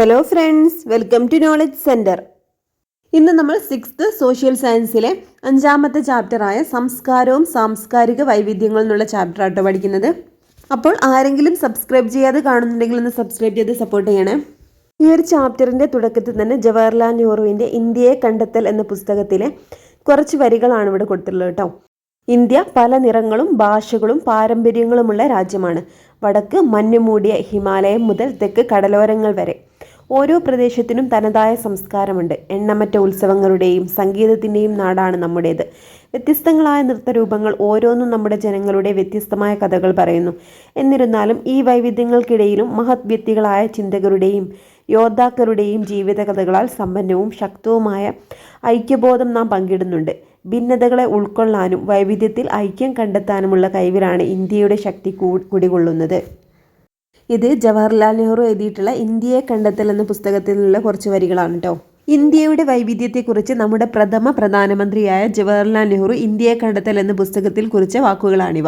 Hello friends, welcome to knowledge centre. ഇന്ന് നമ്മൾ 6th social സയൻസിലെ 5ാമത്തെ ചാപ്റ്ററായ സംസ്കാരവും സാംസ്കാരിക വൈവിധ്യങ്ങളും എന്നുള്ള ചാപ്റ്ററാട്ടോ പഠിക്കുന്നത്. അപ്പോൾ ആരെങ്കിലും സബ്സ്ക്രൈബ് ചെയ്യാതെ കാണുന്നുണ്ടെങ്കിൽ ഒന്ന് സബ്സ്ക്രൈബ് ചെയ്ത് സപ്പോർട്ട് ചെയ്യണേ. ഈ ഒരു ചാപ്റ്ററിൻ്റെ തുടക്കത്തിൽ തന്നെ ജവഹർലാൽ നെഹ്റുവിൻ്റെ ഇന്ത്യയെ കണ്ടെത്തൽ എന്ന പുസ്തകത്തിലെ കുറച്ച് വരികളാണ് ഇവിടെ കൊടുത്തിട്ടുള്ളത് കേട്ടോ. ഇന്ത്യ പല നിറങ്ങളും ഭാഷകളും പാരമ്പര്യങ്ങളുമുള്ള രാജ്യമാണ്. വടക്ക് മഞ്ഞുമൂടിയ ഹിമാലയം മുതൽ തെക്ക് കടലോരങ്ങൾ വരെ ഓരോ പ്രദേശത്തിനും തനതായ സംസ്കാരമുണ്ട്. എണ്ണമറ്റ ഉത്സവങ്ങളുടെയും സംഗീതത്തിൻ്റെയും നാടാണ് നമ്മുടേത്. വ്യത്യസ്തങ്ങളായ നൃത്തരൂപങ്ങൾ ഓരോന്നും നമ്മുടെ ജനങ്ങളുടെ വ്യത്യസ്തമായ കഥകൾ പറയുന്നു. എന്നിരുന്നാലും ഈ വൈവിധ്യങ്ങൾക്കിടയിലും മഹത് വ്യക്തികളായ ചിന്തകരുടെയും യോദ്ധാക്കളുടെയും ജീവിതകഥകളാൽ സമ്പന്നവും ശക്തവുമായ ഐക്യബോധം നാം പങ്കിടുന്നുണ്ട്. ഭിന്നതകളെ ഉൾക്കൊള്ളാനും വൈവിധ്യത്തിൽ ഐക്യം കണ്ടെത്താനുമുള്ള കഴിവിലാണ് ഇന്ത്യയുടെ ശക്തി കുടികൊള്ളുന്നത്. ഇത് ജവഹർലാൽ നെഹ്റു എഴുതിയിട്ടുള്ള ഇന്ത്യയെ കണ്ടെത്തൽ എന്ന പുസ്തകത്തിൽ നിന്നുള്ള കുറച്ച് വരികളാണ് കേട്ടോ. ഇന്ത്യയുടെ വൈവിധ്യത്തെക്കുറിച്ച് നമ്മുടെ പ്രധാനമന്ത്രിയായ ജവഹർലാൽ നെഹ്റു ഇന്ത്യയെ കണ്ടെത്തൽ എന്ന പുസ്തകത്തിൽ കുറിച്ച വാക്കുകളാണിവ.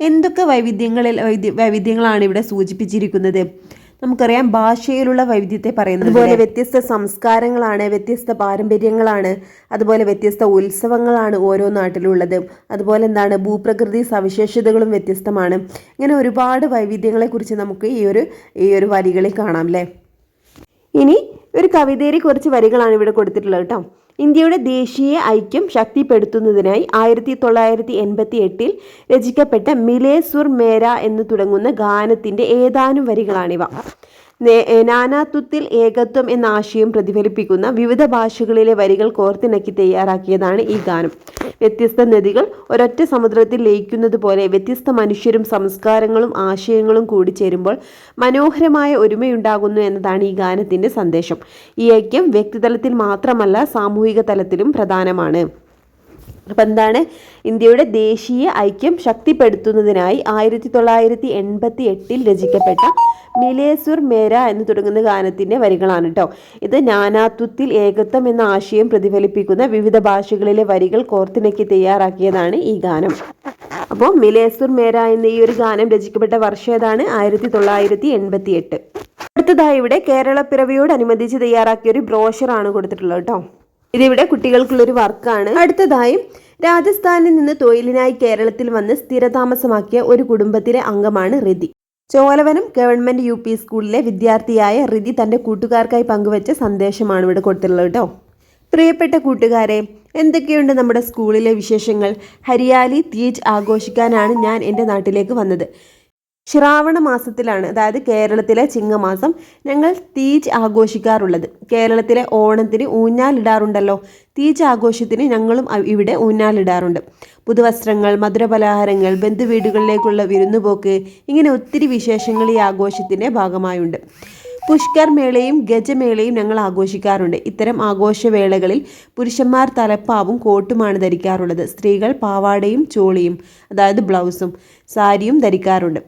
എന്തൊക്കെ വൈവിധ്യങ്ങളാണ് ഇവിടെ സൂചിപ്പിച്ചിരിക്കുന്നത്? നമുക്കറിയാം, ഭാഷയിലുള്ള വൈവിധ്യത്തെ പറയുന്നത്. അതുപോലെ വ്യത്യസ്ത സംസ്കാരങ്ങളാണ്, വ്യത്യസ്ത പാരമ്പര്യങ്ങളാണ്, അതുപോലെ വ്യത്യസ്ത ഉത്സവങ്ങളാണ് ഓരോ നാട്ടിലുള്ളത്. അതുപോലെ ഭൂപ്രകൃതി സവിശേഷതകളും വ്യത്യസ്തമാണ്. ഇങ്ങനെ ഒരുപാട് വൈവിധ്യങ്ങളെക്കുറിച്ച് നമുക്ക് ഈ ഒരു വരികളിൽ കാണാം അല്ലേ. ഇനി ഒരു കവിതയിലെ കുറച്ച് വരികളാണ് ഇവിടെ കൊടുത്തിട്ടുള്ളത് കേട്ടോ. ഇന്ത്യയുടെ ദേശീയ ഐക്യം ശക്തിപ്പെടുത്തുന്നതിനായി 1988 രചിക്കപ്പെട്ട മിലേ സുർ മേര എന്ന് തുടങ്ങുന്ന ഗാനത്തിൻ്റെ ഏതാനും വരികളാണിവ. നാനാത്വത്തിൽ ഏകത്വം എന്ന ആശയം പ്രതിഫലിപ്പിക്കുന്ന വിവിധ ഭാഷകളിലെ വരികൾ കോർത്തിണക്കി തയ്യാറാക്കിയതാണ് ഈ ഗാനം. വ്യത്യസ്ത നദികൾ ഒരൊറ്റ സമുദ്രത്തിൽ ലയിക്കുന്നത് പോലെ വ്യത്യസ്ത മനുഷ്യരും സംസ്കാരങ്ങളും ആശയങ്ങളും കൂടിച്ചേരുമ്പോൾ മനോഹരമായ ഒരുമയുണ്ടാകുന്നു എന്നതാണ് ഈ ഗാനത്തിൻ്റെ സന്ദേശം. ഈ ഐക്യം വ്യക്തിതലത്തിൽ മാത്രമല്ല, സാമൂഹിക തലത്തിലും പ്രധാനമാണ്. അപ്പം ഇന്ത്യയുടെ ദേശീയ ഐക്യം ശക്തിപ്പെടുത്തുന്നതിനായി 1988 രചിക്കപ്പെട്ട മിലേ സുർ മേര എന്ന് തുടങ്ങുന്ന ഗാനത്തിൻ്റെ വരികളാണ് കേട്ടോ. ഇത് നാനാത്വത്തിൽ ഏകത്വം എന്ന ആശയം പ്രതിഫലിപ്പിക്കുന്ന വിവിധ ഭാഷകളിലെ വരികൾ കോർത്തിണക്കി തയ്യാറാക്കിയതാണ് ഈ ഗാനം. അപ്പോൾ മിലേ സുർ മേര എന്ന ഈ ഒരു ഗാനം രചിക്കപ്പെട്ട വർഷം ഏതാണ്? 1988. അടുത്തതായി ഇവിടെ കേരളപ്പിറവിയോടനുബന്ധിച്ച് തയ്യാറാക്കിയ ഒരു ബ്രോഷറാണ് കൊടുത്തിട്ടുള്ളത് കേട്ടോ. ഇതിവിടെ കുട്ടികൾക്കുള്ളൊരു വർക്കാണ്. അടുത്തതായും രാജസ്ഥാനിൽ നിന്ന് തൊഴിലിനായി കേരളത്തിൽ വന്ന് സ്ഥിരതാമസമാക്കിയ ഒരു കുടുംബത്തിലെ അംഗമാണ് റിതി. ചോലവനം ഗവൺമെന്റ് UP സ്കൂളിലെ വിദ്യാർത്ഥിയായ റിതി തൻ്റെ കൂട്ടുകാർക്കായി പങ്കുവച്ച സന്ദേശമാണ് ഇവിടെ കൊടുത്തിട്ടുള്ളത് കേട്ടോ. പ്രിയപ്പെട്ട കൂട്ടുകാരെ, എന്തൊക്കെയുണ്ട് നമ്മുടെ സ്കൂളിലെ വിശേഷങ്ങൾ? ഹരിയാലി തീജ് ആഘോഷിക്കാനാണ് ഞാൻ എൻ്റെ നാട്ടിലേക്ക് വന്നത്. ശ്രാവണ മാസത്തിലാണ്, അതായത് കേരളത്തിലെ ചിങ്ങമാസം, ഞങ്ങൾ തീജ് ആഘോഷിക്കാറുള്ളത്. കേരളത്തിലെ ഓണത്തിന് ഊഞ്ഞാലിടാറുണ്ടല്ലോ. തീജ് ആഘോഷത്തിന് ഞങ്ങളും ഇവിടെ ഊഞ്ഞാലിടാറുണ്ട്. പുതുവസ്ത്രങ്ങൾ, മധുരപലഹാരങ്ങൾ, ബന്ധുവീടുകളിലേക്കുള്ള വിരുന്നുപോക്ക്, ഇങ്ങനെ ഒത്തിരി വിശേഷങ്ങൾ ഈ ആഘോഷത്തിൻ്റെ ഭാഗമായുണ്ട്. പുഷ്കർ മേളയും ഗജമേളയും ഞങ്ങൾ ആഘോഷിക്കാറുണ്ട്. ഇത്തരം ആഘോഷവേളകളിൽ പുരുഷന്മാർ തലപ്പാവും കോട്ടുമാണ് ധരിക്കാറുള്ളത്. സ്ത്രീകൾ പാവാടയും ചോളിയും, അതായത് ബ്ലൗസും സാരിയും ധരിക്കാറുണ്ട്.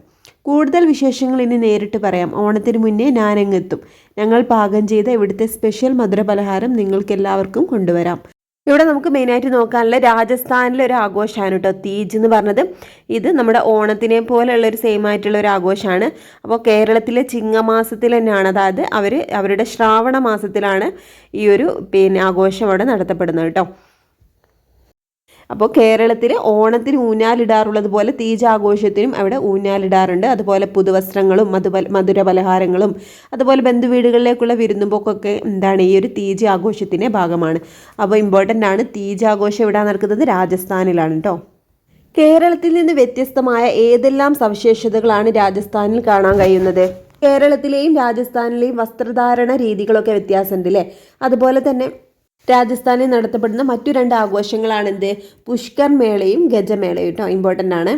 കൂടുതൽ വിശേഷങ്ങൾ ഇനി നേരിട്ട് പറയാം. ഓണത്തിന് മുന്നേ ഞാനെങ്ങെത്തും. ഞങ്ങൾ പാകം ചെയ്ത ഇവിടുത്തെ സ്പെഷ്യൽ മധുരപലഹാരം നിങ്ങൾക്ക് എല്ലാവർക്കും കൊണ്ടുവരാം. ഇവിടെ നമുക്ക് മെയിനായിട്ട് നോക്കാനുള്ള രാജസ്ഥാനിലെ ഒരു ആഘോഷമാണ് കേട്ടോ തീജ് എന്ന് പറഞ്ഞത്. ഇത് നമ്മുടെ ഓണത്തിനെ പോലെയുള്ള ഒരു സെയിം ആയിട്ടുള്ള ഒരു ആഘോഷമാണ്. അപ്പോൾ കേരളത്തിലെ ചിങ്ങമാസത്തിൽ തന്നെയാണ്, അതായത് അവരുടെ ശ്രാവണ മാസത്തിലാണ് ഈ ഒരു ആഘോഷം അവിടെ നടത്തപ്പെടുന്നത് കേട്ടോ. അപ്പോൾ കേരളത്തിൽ ഓണത്തിന് ഊഞ്ഞാലിടാറുള്ളത് പോലെ തീജ് ആഘോഷത്തിനും അവിടെ ഊഞ്ഞാലിടാറുണ്ട്. അതുപോലെ പുതുവസ്ത്രങ്ങളും മധുര പലഹാരങ്ങളും അതുപോലെ ബന്ധുവീടുകളിലേക്കുള്ള വിരുന്നുപോക്കൊക്കെ ഈ ഒരു തീജ് ആഘോഷത്തിൻ്റെ ഭാഗമാണ്. അപ്പോൾ ഇമ്പോർട്ടൻ്റ് ആണ്. തീജ് ആഘോഷം ഇവിടെ നടക്കുന്നത് രാജസ്ഥാനിലാണ് കേട്ടോ. കേരളത്തിൽ നിന്ന് വ്യത്യസ്തമായ ഏതെല്ലാം സവിശേഷതകളാണ് രാജസ്ഥാനിൽ കാണാൻ കഴിയുന്നത്? കേരളത്തിലെയും രാജസ്ഥാനിലെയും വസ്ത്രധാരണ രീതികളൊക്കെ വ്യത്യാസമുണ്ട് അല്ലേ. അതുപോലെ തന്നെ രാജസ്ഥാനിൽ നടത്തപ്പെടുന്ന മറ്റു 2 ആഘോഷങ്ങളാണ് പുഷ്കർ മേളയും ഗജമേളയും കേട്ടോ. ഇമ്പോർട്ടൻ്റ് ആണ്.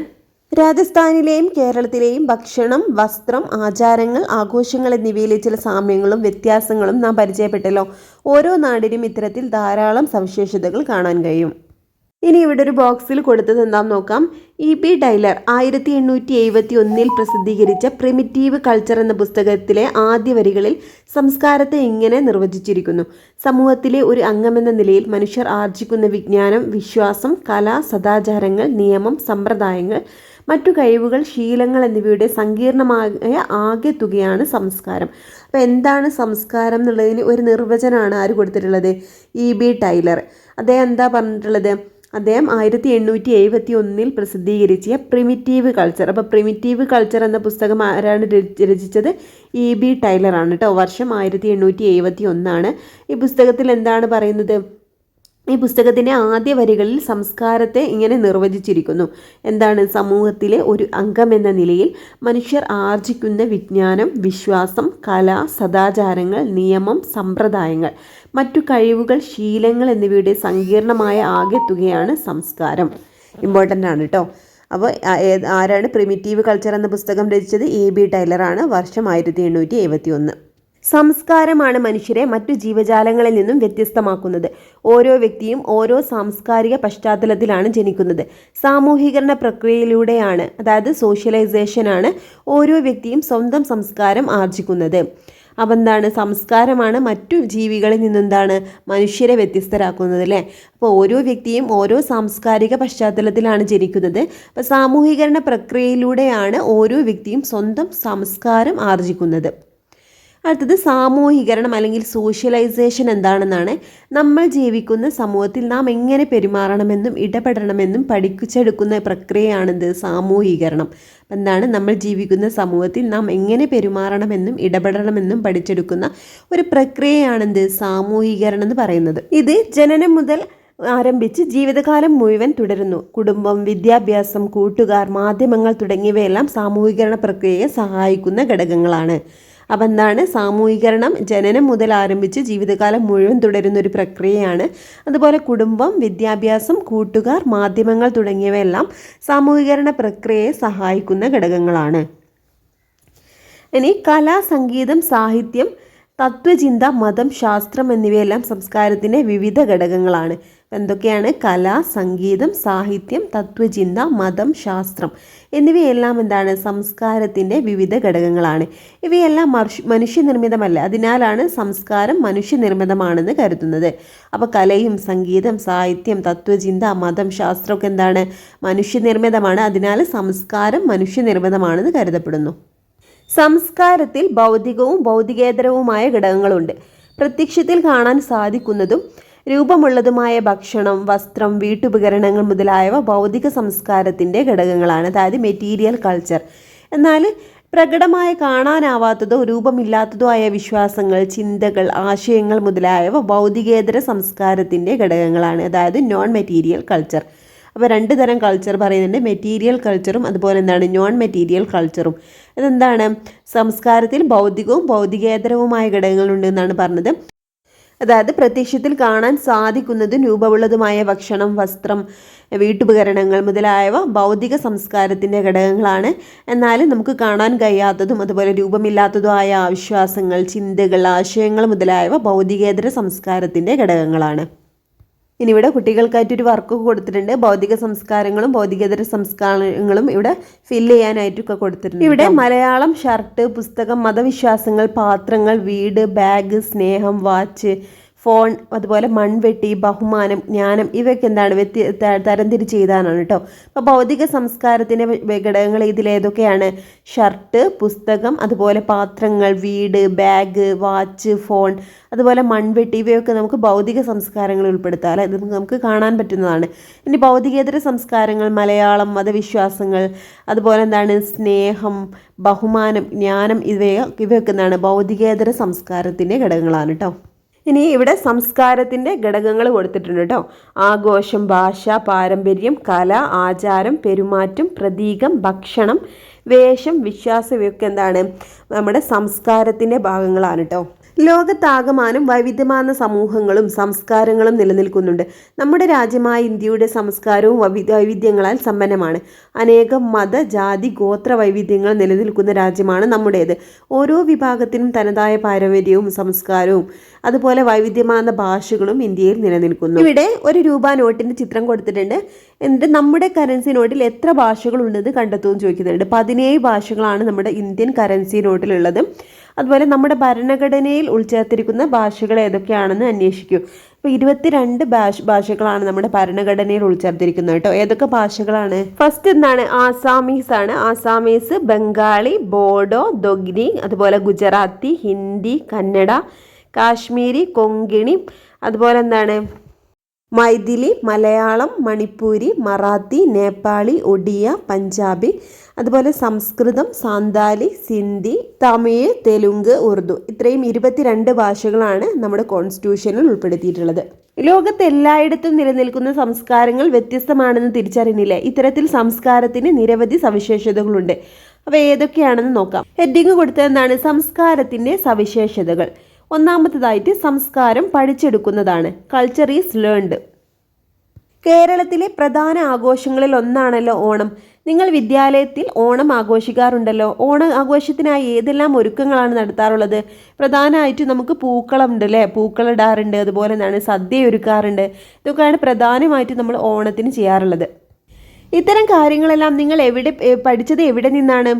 രാജസ്ഥാനിലെയും കേരളത്തിലെയും ഭക്ഷണം, വസ്ത്രം, ആചാരങ്ങൾ, ആഘോഷങ്ങൾ എന്നിവയിലെ ചില സാമ്യങ്ങളും വ്യത്യാസങ്ങളും നാം പരിചയപ്പെട്ടല്ലോ. ഓരോ നാടിനും ഇത്തരത്തിൽ ധാരാളം സവിശേഷതകൾ കാണാൻ കഴിയും. ഇനി ഇവിടെ ഒരു ബോക്സിൽ കൊടുത്തത് എന്താണെന്ന് നോക്കാം. EP ടൈലർ 1871 പ്രസിദ്ധീകരിച്ച പ്രിമിറ്റീവ് കൾച്ചർ എന്ന പുസ്തകത്തിലെ ആദ്യ വരികളിൽ സംസ്കാരത്തെ ഇങ്ങനെ നിർവചിച്ചിരിക്കുന്നു: സമൂഹത്തിലെ ഒരു അംഗമെന്ന നിലയിൽ മനുഷ്യർ ആർജിക്കുന്ന വിജ്ഞാനം, വിശ്വാസം, കല, സദാചാരങ്ങൾ, നിയമം, സമ്പ്രദായങ്ങൾ, മറ്റു കഴിവുകൾ, ശീലങ്ങൾ എന്നിവയുടെ സങ്കീർണമായ ആകെ തുകയാണ് സംസ്കാരം. അപ്പോൾ എന്താണ് സംസ്കാരം എന്നുള്ളതിന് ഒരു നിർവചനമാണ് ആര് കൊടുത്തിട്ടുള്ളത്? E.B. ടൈലർ. അദ്ദേഹം എന്താ പറഞ്ഞിട്ടുള്ളത്? അദ്ദേഹം 1871 പ്രസിദ്ധീകരിച്ച പ്രിമിറ്റീവ് കൾച്ചർ. അപ്പോൾ പ്രിമിറ്റീവ് കൾച്ചർ എന്ന പുസ്തകം ആരാണ് രചിച്ചത്? E.B. ടൈലറാണ് കേട്ടോ. വർഷം 1871. ഈ പുസ്തകത്തിൽ എന്താണ് പറയുന്നത്? ഈ പുസ്തകത്തിൻ്റെ ആദ്യ വരികളിൽ സംസ്കാരത്തെ ഇങ്ങനെ നിർവചിച്ചിരിക്കുന്നു. എന്താണ്? സമൂഹത്തിലെ ഒരു അംഗം എന്ന നിലയിൽ മനുഷ്യർ ആർജിക്കുന്ന വിജ്ഞാനം, വിശ്വാസം, കല, സദാചാരങ്ങൾ, നിയമം, സമ്പ്രദായങ്ങൾ, മറ്റു കഴിവുകൾ, ശീലങ്ങൾ എന്നിവയുടെ സങ്കീർണമായ ആകെ തുകയാണ് സംസ്കാരം. ഇമ്പോർട്ടൻ്റ് ആണ് കേട്ടോ. അപ്പോൾ ആരാണ് പ്രിമിറ്റീവ് കൾച്ചർ എന്ന പുസ്തകം രചിച്ചത്? E.B. ടൈലറാണ്. വർഷം 1871. സംസ്കാരമാണ് മനുഷ്യരെ മറ്റു ജീവജാലങ്ങളിൽ നിന്നും വ്യത്യസ്തമാക്കുന്നത്. ഓരോ വ്യക്തിയും ഓരോ സാംസ്കാരിക പശ്ചാത്തലത്തിലാണ് ജനിക്കുന്നത്. സാമൂഹീകരണ പ്രക്രിയയിലൂടെയാണ്, അതായത് സോഷ്യലൈസേഷനാണ്, ഓരോ വ്യക്തിയും സ്വന്തം സംസ്കാരം ആർജിക്കുന്നത്. അപ്പം എന്താണ്? സംസ്കാരമാണ് മറ്റു ജീവികളിൽ നിന്നെന്താണ് മനുഷ്യരെ വ്യത്യസ്തരാക്കുന്നത് അല്ലേ? അപ്പോൾ ഓരോ വ്യക്തിയും ഓരോ സാംസ്കാരിക പശ്ചാത്തലത്തിലാണ് ജനിക്കുന്നത്. അപ്പോൾ സാമൂഹീകരണ പ്രക്രിയയിലൂടെയാണ് ഓരോ വ്യക്തിയും സ്വന്തം സംസ്കാരം ആർജിക്കുന്നത്. അടുത്തത് സാമൂഹികരണം അല്ലെങ്കിൽ സോഷ്യലൈസേഷൻ എന്താണെന്നാണ്. നമ്മൾ ജീവിക്കുന്ന സമൂഹത്തിൽ നാം എങ്ങനെ പെരുമാറണമെന്നും ഇടപെടണമെന്നും പഠിച്ചെടുക്കുന്ന പ്രക്രിയയാണിത് സാമൂഹികരണം. എന്താണ്? നമ്മൾ ജീവിക്കുന്ന സമൂഹത്തിൽ നാം എങ്ങനെ പെരുമാറണമെന്നും ഇടപെടണമെന്നും പഠിച്ചെടുക്കുന്ന ഒരു പ്രക്രിയയാണിത് സാമൂഹികരണം എന്ന് പറയുന്നത്. ഇത് ജനനം മുതൽ ആരംഭിച്ച് ജീവിതകാലം മുഴുവൻ തുടരുന്നു. കുടുംബം, വിദ്യാഭ്യാസം, കൂട്ടുകാർ, മാധ്യമങ്ങൾ തുടങ്ങിയവയെല്ലാം സാമൂഹികരണ പ്രക്രിയയെ സഹായിക്കുന്ന ഘടകങ്ങളാണ്. അപ്പം എന്താണ്? സാമൂഹികരണം ജനനം മുതൽ ആരംഭിച്ച് ജീവിതകാലം മുഴുവൻ തുടരുന്ന ഒരു പ്രക്രിയയാണ്. അതുപോലെ കുടുംബം, വിദ്യാഭ്യാസം, കൂട്ടുകാർ, മാധ്യമങ്ങൾ തുടങ്ങിയവയെല്ലാം സാമൂഹികരണ പ്രക്രിയയെ സഹായിക്കുന്ന ഘടകങ്ങളാണ്. ഇനി കല, സംഗീതം, സാഹിത്യം, തത്വചിന്ത, മതം, ശാസ്ത്രം എന്നിവയെല്ലാം സംസ്കാരത്തിൻ്റെ വിവിധ ഘടകങ്ങളാണ്. എന്തൊക്കെയാണ്? കല, സംഗീതം, സാഹിത്യം, തത്വചിന്ത, മതം, ശാസ്ത്രം എന്നിവയെല്ലാം എന്താണ്? സംസ്കാരത്തിൻ്റെ വിവിധ ഘടകങ്ങളാണ്. ഇവയെല്ലാം മനുഷ്യനിർമ്മിതമല്ല. അതിനാലാണ് സംസ്കാരം മനുഷ്യനിർമ്മിതമാണെന്ന് കരുതുന്നത്. അപ്പോൾ കലയും സംഗീതം, സാഹിത്യം, തത്വചിന്ത, മതം, ശാസ്ത്രമൊക്കെ എന്താണ്? മനുഷ്യനിർമ്മിതമാണ്. അതിനാൽ സംസ്കാരം മനുഷ്യനിർമ്മിതമാണെന്ന് കരുതപ്പെടുന്നു. സംസ്കാരത്തിൽ ഭൗതികവും ഭൗതികേതരവുമായ ഘടകങ്ങളുണ്ട്. പ്രത്യക്ഷത്തിൽ കാണാൻ സാധിക്കുന്നതും രൂപമുള്ളതുമായ ഭക്ഷണം, വസ്ത്രം, വീട്ടുപകരണങ്ങൾ മുതലായവ ഭൗതിക സംസ്കാരത്തിൻ്റെ ഘടകങ്ങളാണ്, അതായത് മെറ്റീരിയൽ കൾച്ചർ. എന്നാൽ പ്രകടമായി കാണാനാവാത്തതോ രൂപമില്ലാത്തതോ ആയ വിശ്വാസങ്ങൾ, ചിന്തകൾ, ആശയങ്ങൾ മുതലായവ ഭൗതികേതര സംസ്കാരത്തിൻ്റെ ഘടകങ്ങളാണ്, അതായത് നോൺ മെറ്റീരിയൽ കൾച്ചർ. അപ്പോൾ രണ്ട് തരം കൾച്ചർ പറയുന്നുണ്ട്, മെറ്റീരിയൽ കൾച്ചറും അതുപോലെ എന്താണ് നോൺ മെറ്റീരിയൽ കൾച്ചറും. ഇതെന്താണ്? സംസ്കാരത്തിൽ ഭൗതികവും ഭൗതികേതരവുമായ ഘടകങ്ങളുണ്ട് എന്നാണ് പറഞ്ഞത്. അതായത് പ്രത്യക്ഷത്തിൽ കാണാൻ സാധിക്കുന്നതും രൂപമുള്ളതുമായ ഭക്ഷണം, വസ്ത്രം, വീട്ടുപകരണങ്ങൾ മുതലായവ ഭൗതിക സംസ്കാരത്തിൻ്റെ ഘടകങ്ങളാണ്. എന്നാൽ നമുക്ക് കാണാൻ കഴിയാത്തതും അതുപോലെ രൂപമില്ലാത്തതുമായ വിശ്വാസങ്ങൾ, ചിന്തകൾ, ആശയങ്ങൾ മുതലായവ ഭൗതികേതര സംസ്കാരത്തിൻ്റെ ഘടകങ്ങളാണ്. ഇനി ഇവിടെ കുട്ടികൾക്കായിട്ടൊരു വർക്ക് കൊടുത്തിട്ടുണ്ട്. ഭൗതിക സംസ്കാരങ്ങളും ഭൗതികേതര സംസ്കാരങ്ങളും ഇവിടെ ഫില്ല് ചെയ്യാനായിട്ടൊക്കെ കൊടുത്തിട്ടുണ്ട്. ഇവിടെ മലയാളം, ഷർട്ട്, പുസ്തകം, മതവിശ്വാസങ്ങൾ, പാത്രങ്ങൾ, വീട്, ബാഗ്, സ്നേഹം, വാച്ച്, ഫോൺ, അതുപോലെ മൺവെട്ടി, ബഹുമാനം, ജ്ഞാനം ഇവയൊക്കെ എന്താണ് തരംതിരിച്ച് എഴുതാനാണ് കേട്ടോ. അപ്പോൾ ഭൗതിക സംസ്കാരത്തിൻ്റെ ഘടകങ്ങൾ ഇതിലേതൊക്കെയാണ്? ഷർട്ട്, പുസ്തകം, അതുപോലെ പാത്രങ്ങൾ, വീട്, ബാഗ്, വാച്ച്, ഫോൺ, അതുപോലെ മൺവെട്ടി ഇവയൊക്കെ നമുക്ക് ഭൗതിക സംസ്കാരങ്ങൾ ഉൾപ്പെടുത്താം അല്ലെ. ഇത് നമുക്ക് കാണാൻ പറ്റുന്നതാണ്. ഇനി ഭൗതികേതര സംസ്കാരങ്ങൾ മലയാളം, മതവിശ്വാസങ്ങൾ, അതുപോലെ എന്താണ് സ്നേഹം, ബഹുമാനം, ജ്ഞാനം ഇവയൊക്കെ എന്താണ് ഭൗതികേതര സംസ്കാരത്തിൻ്റെ ഘടകങ്ങളാണ് കേട്ടോ. ഇനി ഇവിടെ സംസ്കാരത്തിൻ്റെ ഘടകങ്ങൾ കൊടുത്തിട്ടുണ്ട് കേട്ടോ. ആഘോഷം, ഭാഷ, പാരമ്പര്യം, കല, ആചാരം, പെരുമാറ്റം, പ്രതീകം, ഭക്ഷണം, വേഷം, വിശ്വാസം ഇവയൊക്കെ എന്താണ് നമ്മുടെ സംസ്കാരത്തിൻ്റെ ഭാഗങ്ങളാണ് കേട്ടോ. ലോകത്താകമാനം വൈവിധ്യമാർന്ന സമൂഹങ്ങളും സംസ്കാരങ്ങളും നിലനിൽക്കുന്നുണ്ട്. നമ്മുടെ രാജ്യമായ ഇന്ത്യയുടെ സംസ്കാരവും വൈവിധ്യങ്ങളാൽ സമ്പന്നമാണ്. അനേകം മത, ജാതി, ഗോത്ര വൈവിധ്യങ്ങൾ നിലനിൽക്കുന്ന രാജ്യമാണ് നമ്മുടേത്. ഓരോ വിഭാഗത്തിനും തനതായ പാരമ്പര്യവും സംസ്കാരവും അതുപോലെ വൈവിധ്യമാർന്ന ഭാഷകളും ഇന്ത്യയിൽ നിലനിൽക്കുന്നു. ഇവിടെ ഒരു രൂപ നോട്ടിൻ്റെ ചിത്രം കൊടുത്തിട്ടുണ്ട്. എന്നിട്ട് നമ്മുടെ കറൻസി നോട്ടിൽ എത്ര ഭാഷകളുണ്ടെന്ന് കണ്ടെത്തുമെന്ന് ചോദിക്കുന്നുണ്ട്. 17 ഭാഷകളാണ് നമ്മുടെ ഇന്ത്യൻ കറൻസി നോട്ടിലുള്ളത്. അതുപോലെ നമ്മുടെ ഭരണഘടനയിൽ ഉൾച്ചേർത്തിരിക്കുന്ന ഭാഷകൾ ഏതൊക്കെയാണെന്ന് അന്വേഷിക്കൂ. ഇപ്പോൾ 22 ഭാഷകളാണ് നമ്മുടെ ഭരണഘടനയിൽ ഉൾച്ചേർത്തിരിക്കുന്നത് കേട്ടോ. ഏതൊക്കെ ഭാഷകളാണ്? ഫസ്റ്റ് എന്താണ്? ആസാമീസ് ആണ്. ആസാമീസ്, ബംഗാളി, ബോഡോ, ദോഗ്രി, അതുപോലെ ഗുജറാത്തി, ഹിന്ദി, കന്നഡ, കാശ്മീരി, കൊങ്കിണി, അതുപോലെ എന്താണ് മൈഥിലി, മലയാളം, മണിപ്പൂരി, മറാത്തി, നേപ്പാളി, ഒഡിയ, പഞ്ചാബി, അതുപോലെ സംസ്കൃതം, സാന്താലി, സിന്ധി, തമിഴ്, തെലുങ്ക്, ഉറുദു. ഇത്രയും 22 ഭാഷകളാണ് നമ്മുടെ കോൺസ്റ്റിറ്റ്യൂഷനിൽ ഉൾപ്പെടുത്തിയിട്ടുള്ളത്. ലോകത്ത് എല്ലായിടത്തും നിലനിൽക്കുന്ന സംസ്കാരങ്ങൾ വ്യത്യസ്തമാണെന്ന് തിരിച്ചറിയുന്നില്ലേ? ഇത്തരത്തിൽ സംസ്കാരത്തിന് നിരവധി സവിശേഷതകളുണ്ട്. അവ ഏതൊക്കെയാണെന്ന് നോക്കാം. ഹെഡിങ് കൊടുത്തതെന്താണ്? സംസ്കാരത്തിൻ്റെ സവിശേഷതകൾ. ഒന്നാമത്തേതായിട്ട് സംസ്കാരം പഠിച്ചെടുക്കുന്നതാണ്. Culture is learned. കേരളത്തിലെ പ്രധാന ആഘോഷങ്ങളിൽ ഒന്നാണല്ലോ ഓണം. നിങ്ങൾ വിദ്യാലയത്തിൽ ഓണം ആഘോഷിക്കാറുണ്ടല്ലോ. ഓണം ആഘോഷത്തിനായി ഏതെല്ലാം ഒരുക്കങ്ങളാണ് നടത്താറുള്ളത്? പ്രധാനമായിട്ടും നമുക്ക് പൂക്കളം ഉണ്ട് അല്ലേ? പൂക്കളിടാറുണ്ട്. അതുപോലെ എന്താണ് സദ്യ ഒരുക്കാറുണ്ട്. ഇതൊക്കെയാണ് പ്രധാനമായിട്ടും നമ്മൾ ഓണത്തിന് ചെയ്യാറുള്ളത്. ഇത്തരം കാര്യങ്ങളെല്ലാം നിങ്ങൾ പഠിച്ചത് എവിടെ നിന്നാണ്?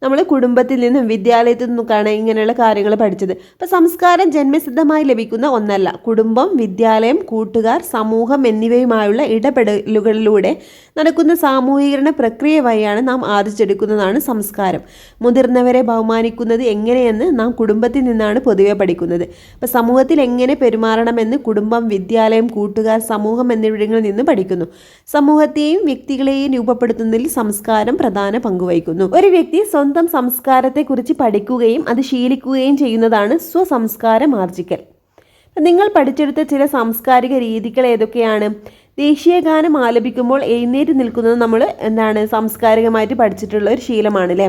നമ്മൾ കുടുംബത്തിൽ നിന്നും വിദ്യാലയത്തിൽ നിന്നൊക്കെയാണ് ഇങ്ങനെയുള്ള കാര്യങ്ങൾ പഠിച്ചത്. അപ്പോൾ സംസ്കാരം ജന്മസിദ്ധമായി ലഭിക്കുന്ന ഒന്നല്ല. കുടുംബം, വിദ്യാലയം, കൂട്ടുകാർ, സമൂഹം എന്നിവയുമായുള്ള ഇടപെടലുകളിലൂടെ നടക്കുന്ന സാമൂഹീകരണ പ്രക്രിയ വഴിയാണ് നാം ആർജിച്ചെടുക്കുന്നതാണ് സംസ്കാരം. മുതിർന്നവരെ ബഹുമാനിക്കുന്നത് എങ്ങനെയെന്ന് നാം കുടുംബത്തിൽ നിന്നാണ് പൊതുവെ പഠിക്കുന്നത്. അപ്പോൾ സമൂഹത്തിൽ എങ്ങനെ പെരുമാറണമെന്ന് കുടുംബം, വിദ്യാലയം, കൂട്ടുകാർ, സമൂഹം എന്നിവിടങ്ങളിൽ നിന്ന് പഠിക്കുന്നു. സമൂഹത്തെയും വ്യക്തികളെയും രൂപപ്പെടുത്തുന്നതിൽ സംസ്കാരം പ്രധാന പങ്കുവഹിക്കുന്നു. ഒരു വ്യക്തി സ്വന്തം സംസ്കാരത്തെക്കുറിച്ച് പഠിക്കുകയും അത് ശീലിക്കുകയും ചെയ്യുന്നതാണ് സ്വസംസ്കാരം ആർജിക്കൽ. നിങ്ങൾ പഠിച്ചെടുത്ത ചില സാംസ്കാരിക രീതികൾ ഏതൊക്കെയാണ്? ദേശീയ ഗാനം ആലപിക്കുമ്പോൾ എഴുന്നേറ്റ് നിൽക്കുന്നത് നമ്മൾ സാംസ്കാരികമായിട്ട് പഠിച്ചിട്ടുള്ള ഒരു ശീലമാണ് അല്ലേ?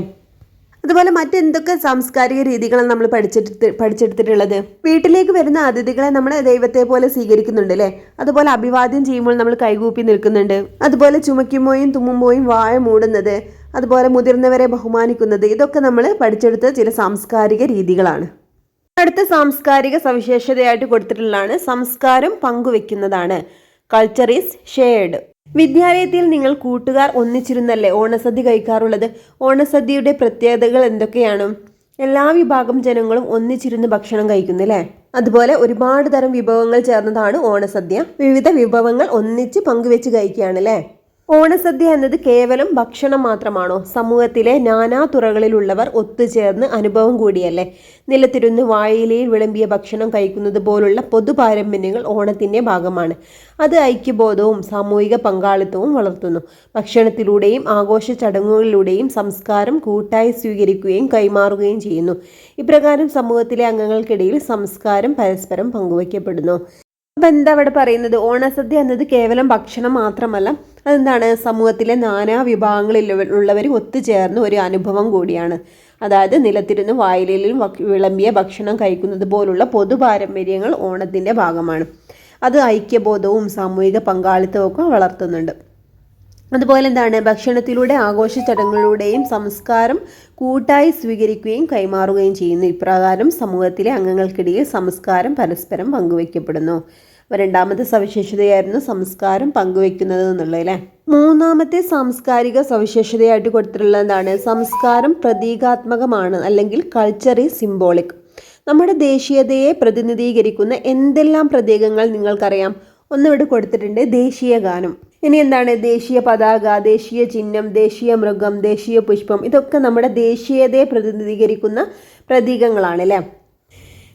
അതുപോലെ മറ്റെന്തൊക്കെ സാംസ്കാരിക രീതികളാണ് നമ്മൾ പഠിച്ചെടുത്തിട്ടുള്ളത്? വീട്ടിലേക്ക് വരുന്ന അതിഥികളെ നമ്മൾ ദൈവത്തെ പോലെ സ്വീകരിക്കുന്നുണ്ട് അല്ലേ? അതുപോലെ അഭിവാദ്യം ചെയ്യുമ്പോൾ നമ്മൾ കൈകൂപ്പി നിൽക്കുന്നുണ്ട്. അതുപോലെ ചുമയ്ക്കുമ്പോഴും തുമ്മുമ്പോഴും വായ മൂടുന്നത്, അതുപോലെ മുതിർന്നവരെ ബഹുമാനിക്കുന്നത്, ഇതൊക്കെ നമ്മൾ പഠിച്ചെടുത്ത ചില സാംസ്കാരിക രീതികളാണ്. അടുത്ത സാംസ്കാരിക സവിശേഷതയായിട്ട് കൊടുത്തിട്ടുള്ളതാണ് സംസ്കാരം പങ്കുവെക്കുന്നതാണ്. Culture is shared. വിദ്യാലയത്തിൽ നിങ്ങൾ കൂട്ടുകാർ ഒന്നിച്ചിരുന്നല്ലേ ഓണസദ്യ കഴിക്കാറുള്ളത്? ഓണസദ്യയുടെ പ്രത്യേകതകൾ എന്തൊക്കെയാണ്? എല്ലാ വിഭാഗം ജനങ്ങളും ഒന്നിച്ചിരുന്ന് ഭക്ഷണം കഴിക്കുന്നു അല്ലേ? അതുപോലെ ഒരുപാട് തരം വിഭവങ്ങൾ ചേർന്നതാണ് ഓണസദ്യ. വിവിധ വിഭവങ്ങൾ ഒന്നിച്ച് പങ്കുവെച്ച് കഴിക്കുകയാണ് അല്ലേ? ഓണസദ്യ എന്നത് കേവലം ഭക്ഷണം മാത്രമാണോ? സമൂഹത്തിലെ നാനാ തുറകളിലുള്ളവർ ഒത്തുചേർന്ന് അനുഭവം കൂടിയല്ലേ? നിലത്തിരുന്ന് വാഴയിലയിൽ വിളമ്പിയ ഭക്ഷണം കഴിക്കുന്നത് പോലുള്ള പൊതുപാരമ്പര്യങ്ങൾ ഓണത്തിൻ്റെ ഭാഗമാണ്. അത് ഐക്യബോധവും സാമൂഹിക പങ്കാളിത്തവും വളർത്തുന്നു. ഭക്ഷണത്തിലൂടെയും ആഘോഷ ചടങ്ങുകളിലൂടെയും സംസ്കാരം കൂട്ടായി സ്വീകരിക്കുകയും കൈമാറുകയും ചെയ്യുന്നു. ഇപ്രകാരം സമൂഹത്തിലെ അംഗങ്ങൾക്കിടയിൽ സംസ്കാരം പരസ്പരം പങ്കുവയ്ക്കപ്പെടുന്നു. അപ്പം എന്താ അവിടെ പറയുന്നത്? ഓണസദ്യ എന്നത് കേവലം ഭക്ഷണം മാത്രമല്ല, അതെന്താണ്? സമൂഹത്തിലെ നാനാ വിഭാഗങ്ങളിലുള്ളവർ ഒത്തുചേർന്ന് ഒരു അനുഭവം കൂടിയാണ്. അതായത് നിലത്തിരുന്ന് വായിലയിൽ വിളമ്പിയ ഭക്ഷണം കഴിക്കുന്നത് പോലുള്ള പൊതുപാരമ്പര്യങ്ങൾ ഓണത്തിൻ്റെ ഭാഗമാണ്. അത് ഐക്യബോധവും സാമൂഹിക പങ്കാളിത്തവും ഒക്കെ വളർത്തുന്നുണ്ട്. അതുപോലെ എന്താണ്? ഭക്ഷണത്തിലൂടെ ആഘോഷ ചടങ്ങുകളിലൂടെയും സംസ്കാരം കൂട്ടായി സ്വീകരിക്കുകയും കൈമാറുകയും ചെയ്യുന്നു. ഇപ്രകാരം സമൂഹത്തിലെ അംഗങ്ങൾക്കിടയിൽ സംസ്കാരം പരസ്പരം പങ്കുവയ്ക്കപ്പെടുന്നു. രണ്ടാമത്തെ സവിശേഷതയായിരുന്നു സംസ്കാരം പങ്കുവെക്കുന്നത് എന്നുള്ളത് അല്ലേ? മൂന്നാമത്തെ സാംസ്കാരിക സവിശേഷതയായിട്ട് കൊടുത്തിട്ടുള്ളതാണ് സംസ്കാരം പ്രതീകാത്മകമാണ്, അല്ലെങ്കിൽ കൾച്ചർ ഈസ് സിംബോളിക്. നമ്മുടെ ദേശീയതയെ പ്രതിനിധീകരിക്കുന്ന എന്തെല്ലാം പ്രതീകങ്ങൾ നിങ്ങൾക്കറിയാം? ഒന്നിവിടെ കൊടുത്തിട്ടുണ്ട്, ദേശീയ ഗാനം. ഇനി എന്താണ്? ദേശീയ പതാക, ദേശീയ ചിഹ്നം, ദേശീയ മൃഗം, ദേശീയ പുഷ്പം. ഇതൊക്കെ നമ്മുടെ ദേശീയതയെ പ്രതിനിധീകരിക്കുന്ന പ്രതീകങ്ങളാണ് അല്ലേ?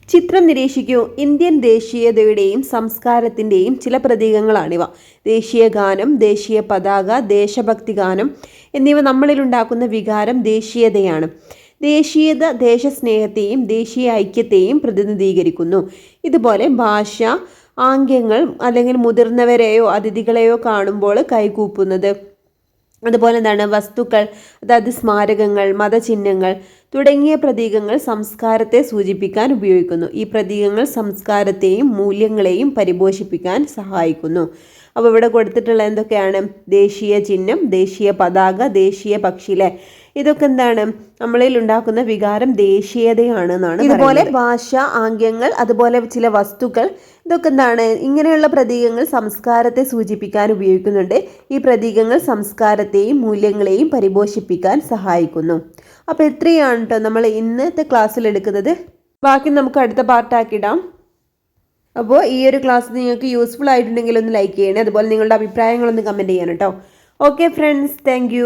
ചിത്രം നിരീക്ഷിക്കൂ. ഇന്ത്യൻ ദേശീയതയുടെയും സംസ്കാരത്തിൻ്റെയും ചില പ്രതീകങ്ങളാണിവ. ദേശീയ ഗാനം, ദേശീയ പതാക, ദേശഭക്തി ഗാനം എന്നിവ നമ്മളിലുണ്ടാക്കുന്ന വികാരം ദേശീയതയാണ്. ദേശീയത ദേശസ്നേഹത്തെയും ദേശീയ ഐക്യത്തെയും പ്രതിനിധീകരിക്കുന്നു. ഇതുപോലെ ഭാഷ, ആംഗ്യങ്ങൾ, അല്ലെങ്കിൽ മുതിർന്നവരെയോ അതിഥികളെയോ കാണുമ്പോൾ കൈകൂപ്പുന്നത്, അതുപോലെ എന്താണ് വസ്തുക്കൾ, അതായത് സ്മാരകങ്ങൾ, മതചിഹ്നങ്ങൾ തുടങ്ങിയ പ്രതീകങ്ങൾ സംസ്കാരത്തെ സൂചിപ്പിക്കാൻ ഉപയോഗിക്കുന്നു. ഈ പ്രതീകങ്ങൾ സംസ്കാരത്തെയും മൂല്യങ്ങളെയും പരിപോഷിപ്പിക്കാൻ സഹായിക്കുന്നു. അപ്പോൾ ഇവിടെ കൊടുത്തിട്ടുള്ള എന്തൊക്കെയാണ്? ദേശീയ ചിഹ്നം, ദേശീയ പതാക, ദേശീയ പക്ഷിയിലെ ഇതൊക്കെ എന്താണ് നമ്മളിൽ ഉണ്ടാക്കുന്ന വികാരം ദേശീയതയാണ് എന്നാണ്. ഇതുപോലെ ഭാഷ, ആംഗ്യങ്ങൾ, അതുപോലെ ചില വസ്തുക്കൾ, ഇതൊക്കെ എന്താണ് ഇങ്ങനെയുള്ള പ്രതീകങ്ങൾ സംസ്കാരത്തെ സൂചിപ്പിക്കാൻ ഉപയോഗിക്കുന്നുണ്ട്. ഈ പ്രതീകങ്ങൾ സംസ്കാരത്തെയും മൂല്യങ്ങളെയും പരിപോഷിപ്പിക്കാൻ സഹായിക്കുന്നു. അപ്പോൾ ഇത്രയാണ് കേട്ടോ നമ്മൾ ഇന്നത്തെ ക്ലാസ്സിൽ എടുക്കുന്നത്. ബാക്കി നമുക്ക് അടുത്ത പാർട്ടാക്കിയിടാം. അപ്പോൾ ഈ ഒരു ക്ലാസ് നിങ്ങൾക്ക് യൂസ്ഫുൾ ആയിട്ടുണ്ടെങ്കിൽ ഒന്ന് ലൈക്ക് ചെയ്യണേ. അതുപോലെ നിങ്ങളുടെ അഭിപ്രായങ്ങളൊന്ന് കമൻറ്റ് ചെയ്യണം കേട്ടോ. Okay friends, thank